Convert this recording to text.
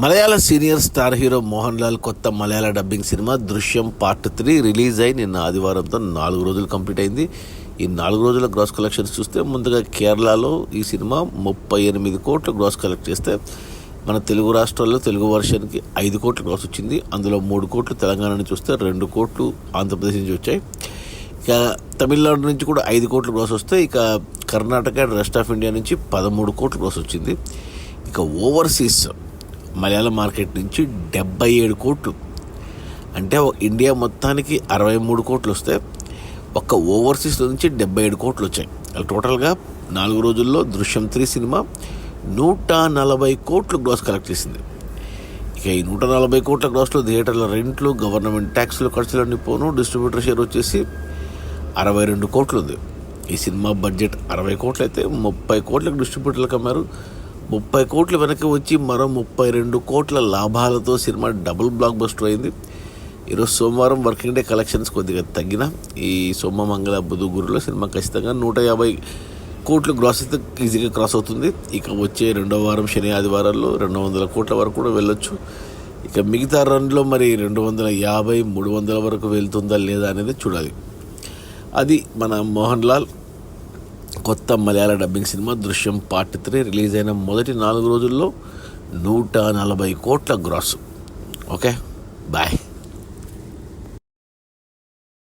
మలయాళ senior star hero Mohan Lal కొత్త మలయాళ dubbing cinema Drishyam part 3 release అయి నిన్న ఆదివారంతో 4 రోజులు కంప్లీట్ అయింది. ఈ 4 రోజుల గ్రాస్ కలెక్షన్స్ చూస్తే ముందుగా కేరళలో ఈ సినిమా 38 కోట్లు గ్రాస్ కలెక్ట్ చేస్తే మన తెలుగు రాష్ట్రాల్లో తెలుగు వర్షన్కి 5 కోట్ల గ్రాస్ వచ్చింది. అందులో 3 కోట్లు తెలంగాణ నుంచి వస్తే 2 కోట్లు ఆంధ్రప్రదేశ్ నుంచి వచ్చాయి. ఇక తమిళనాడు నుంచి కూడా 5 కోట్ల గ్రాస్ వస్తే ఇక Karnataka and rest of India నుంచి 13 కోట్ల గ్రాస్ వచ్చింది. ఇక ఓవర్సీస్ మలయాళ మార్కెట్ నుంచి 77 కోట్లు, అంటే ఇండియా మొత్తానికి 63 కోట్లు వస్తే ఒక్క ఓవర్సీస్ నుంచి 77 కోట్లు వచ్చాయి. టోటల్గా 4 రోజుల్లో దృశ్యం 3 సినిమా 140 కోట్లు గ్రాస్ కలెక్ట్ చేసింది. ఇక ఈ 140 కోట్ల గ్రాస్లో థియేటర్ల రెంట్లు, గవర్నమెంట్ ట్యాక్స్లు, ఖర్చులన్నీ పోను డిస్ట్రిబ్యూటర్ షేర్ వచ్చేసి 62 కోట్లు ఉంది. ఈ సినిమా బడ్జెట్ 60 కోట్లు అయితే 30 కోట్లకు డిస్ట్రిబ్యూటర్లకు అమ్మారు. 30 కోట్లు వెనక్కి వచ్చి మరో 32 కోట్ల లాభాలతో సినిమా డబుల్ బ్లాక్ బస్టర్ అయింది. ఈరోజు సోమవారం వర్కింగ్ డే కలెక్షన్స్ కొద్దిగా తగ్గిన ఈ సోమ, మంగళ, బుధ, గురులో సినిమా ఖచ్చితంగా 150 కోట్లు గ్రాస్ అయితే ఈజీగా క్రాస్ అవుతుంది. ఇక వచ్చే 2వ వారం శని ఆదివారాల్లో 200 కోట్ల వరకు కూడా వెళ్ళొచ్చు. ఇక మిగతా రన్లో మరి 250, 300 వరకు వెళ్తుందా లేదా అనేది చూడాలి. అది మన మోహన్ లాల్ కొత్త మలయాళ dubbing cinema Drishyam part 3 release అయిన మొదటి 4 రోజుల్లో 140 కోట్ల గ్రాస్. Okay, bye.